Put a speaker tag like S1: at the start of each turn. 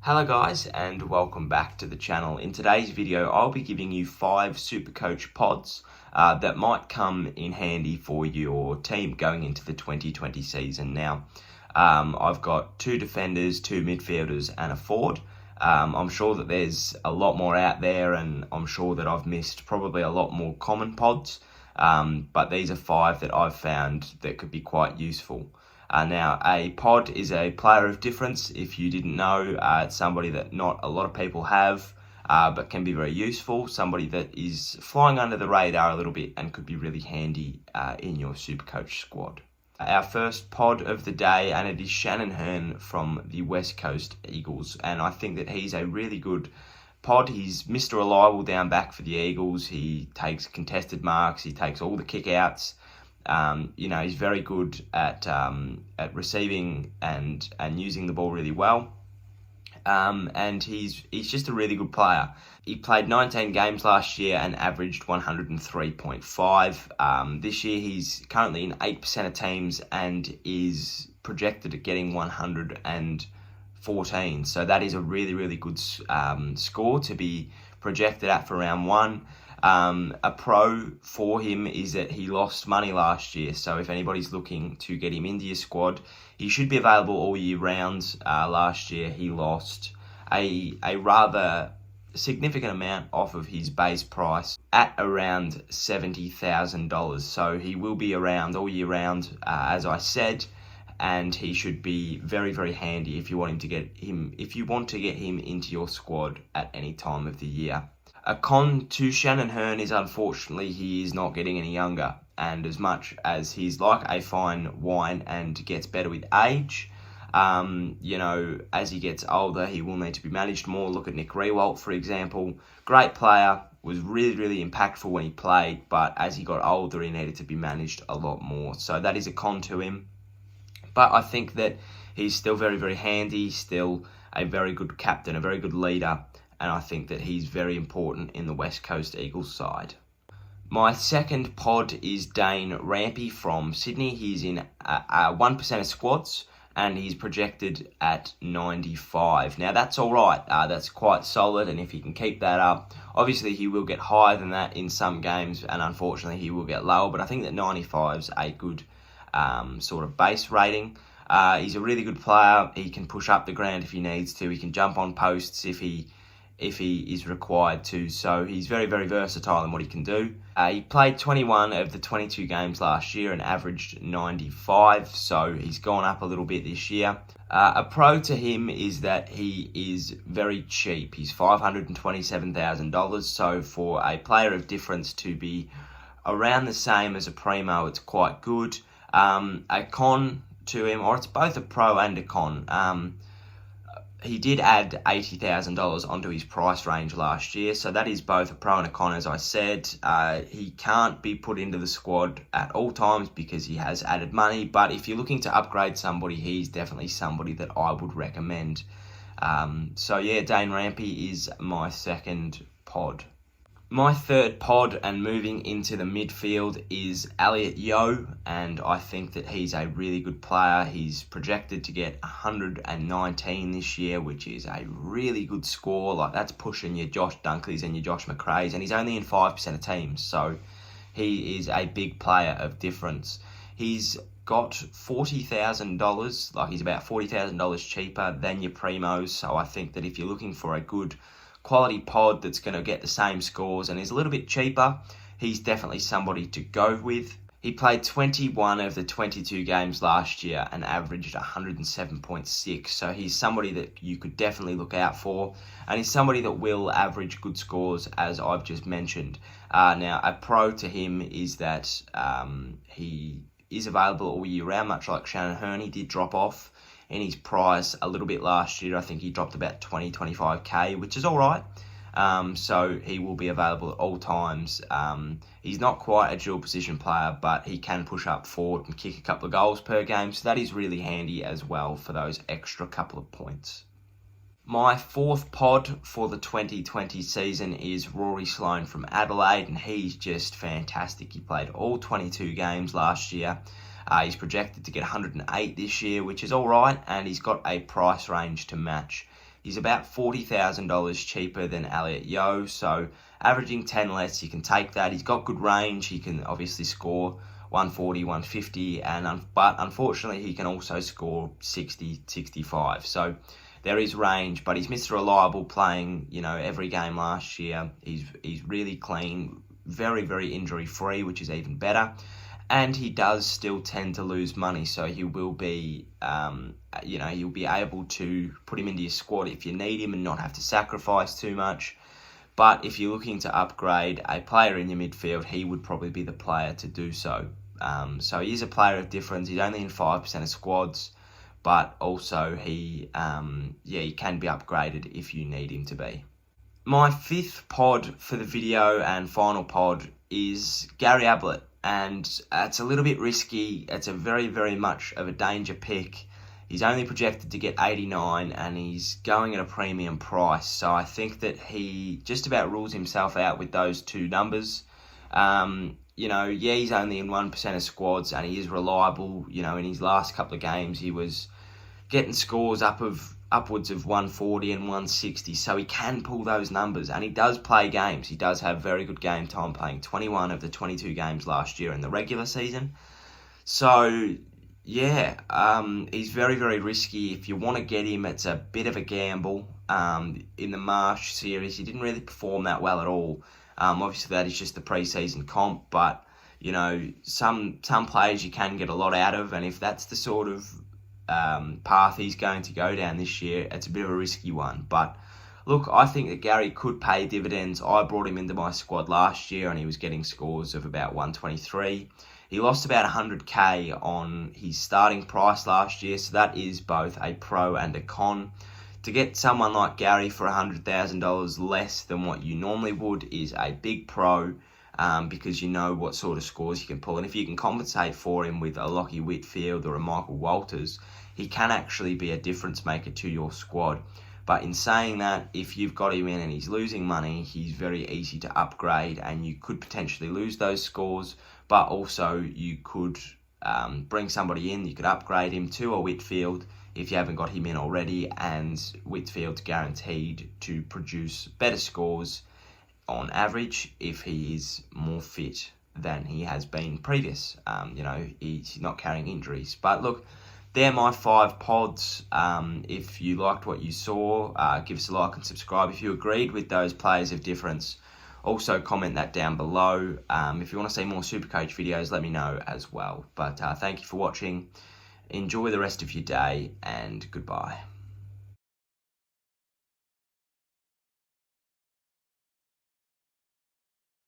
S1: Hello guys and welcome back to the channel. In today's video I'll be giving you 5 Supercoach pods that might come in handy for your team going into the 2020 season. Now I've got 2 defenders, 2 midfielders and a forward. I'm sure that there's a lot more out there and I'm sure that I've missed probably a lot more common pods, but these are 5 that I've found that could be quite useful. Now, a pod is a player of difference. If you didn't know, it's somebody that not a lot of people have, but can be very useful. Somebody that is flying under the radar a little bit and could be really handy in your Supercoach squad. Our first pod of the day, and it is Shannon Hurn from the West Coast Eagles. And I think that he's a really good pod. He's Mr. Reliable down back for the Eagles. He takes contested marks. He takes all the kick-outs. He's very good at receiving and using the ball really well. And he's just a really good player. He played 19 games last year and averaged 103.5. This year he's currently in 8% of teams and is projected at getting 114. So that is a really, really good score to be projected at for round 1. A pro for him is that he lost money last year, so if anybody's looking to get him into your squad, he should be available all year round. Last year he lost a rather significant amount off of his base price at around $70,000, so he will be around all year round, as I said, and he should be very, very handy if you want to get him into your squad at any time of the year. A con to Shannon Hurn is unfortunately he is not getting any younger, and as much as he's like a fine wine and gets better with age, as he gets older he will need to be managed more. Look at Nick Riewoldt, for example. Great player, was really, really impactful when he played, but as he got older he needed to be managed a lot more. So that is a con to him. But I think that he's still very, very handy, still a very good captain, a very good leader, and I think that he's very important in the West Coast Eagles side. My second pod is Dane Rampe from Sydney. He's in 1% of squads and he's projected at 95. Now that's all right. That's quite solid, and if he can keep that up, obviously he will get higher than that in some games, and unfortunately he will get lower, but I think that 95 is a good sort of base rating. He's a really good player. He can push up the ground if he needs to. He can jump on posts if he is required to, so he's very, very versatile in what he can do. He played 21 of the 22 games last year and averaged 95, so he's gone up a little bit this year. A pro to him is that he is very cheap. He's $527,000, so for a player of difference to be around the same as a primo, it's quite good. A con to him, or it's both a pro and a con, he did add $80,000 onto his price range last year, so that is both a pro and a con, as I said. He can't be put into the squad at all times because he has added money, but if you're looking to upgrade somebody, he's definitely somebody that I would recommend. So yeah, Dane Rampe is my second pod. My third pod, and moving into the midfield, is Elliot Yeo, and I think that he's a really good player. He's projected to get 119 this year, which is a really good score. Like, that's pushing your Josh Dunkleys and your Josh McRae's, and he's only in 5% of teams, so he is a big player of difference. He's got $40,000, like he's about $40,000 cheaper than your primos, so I think that if you're looking for a good quality pod that's going to get the same scores and is a little bit cheaper, he's definitely somebody to go with. He played 21 of the 22 games last year and averaged 107.6, so he's somebody that you could definitely look out for, and he's somebody that will average good scores, as I've just mentioned. Now, a pro to him is that he is available all year round, much like Shannon Hurn. He did drop off in his price a little bit last year. I think he dropped about 25k, which is all right. So he will be available at all times. He's not quite a dual position player, but he can push up forward and kick a couple of goals per game, so that is really handy as well for those extra couple of points. My fourth pod for the 2020 season is Rory Sloane from Ablett, and he's just fantastic. He played all 22 games last year. He's projected to get 108 this year, which is all right, and he's got a price range to match He's about $40,000 cheaper than Elliot Yeo, so averaging 10 less, you can take that. He's got good range. He can obviously score 140, 150, but unfortunately he can also score 60, 65. So there is range, but he's Mr. Reliable, playing, every game last year. He's really clean, very, very injury free, which is even better. And he does still tend to lose money, so he will be, you'll be able to put him into your squad if you need him and not have to sacrifice too much. But if you're looking to upgrade a player in your midfield, he would probably be the player to do so. So he is a player of difference. He's only in 5% of squads, but also he can be upgraded if you need him to be. My fifth pod for the video and final pod is Gary Ablett, and it's a little bit risky. It's a very, very much of a danger pick. He's only projected to get 89, and he's going at a premium price. So I think that he just about rules himself out with those two numbers. He's only in 1% of squads, and he is reliable. In his last couple of games, he was getting scores upwards of 140 and 160. So he can pull those numbers, and he does play games. He does have very good game time, playing 21 of the 22 games last year in the regular season. So he's very, very risky. If you want to get him, it's a bit of a gamble. In the Marsh series, he didn't really perform that well at all. Obviously, that is just the pre-season comp, but some players you can get a lot out of, and if that's the sort of path he's going to go down this year, it's a bit of a risky one. But look, I think that Gary could pay dividends. I brought him into my squad last year, and he was getting scores of about 123. He lost about 100k on his starting price last year, so that is both a pro and a con. To get someone like Gary for $100,000 less than what you normally would is a big pro, because you know what sort of scores you can pull. And if you can compensate for him with a Lockie Whitfield or a Michael Walters, he can actually be a difference maker to your squad. But in saying that, if you've got him in and he's losing money, he's very easy to upgrade, and you could potentially lose those scores, but also you could bring somebody in. You could upgrade him to a Whitfield if you haven't got him in already, and Whitfield's guaranteed to produce better scores on average if he is more fit than he has been previous. He's not carrying injuries. But look, they're my 5 pods. If you liked what you saw, give us a like and subscribe. If you agreed with those players of difference, also comment that down below. If you want to see more Supercoach videos, let me know as well. But thank you for watching. Enjoy the rest of your day, and goodbye.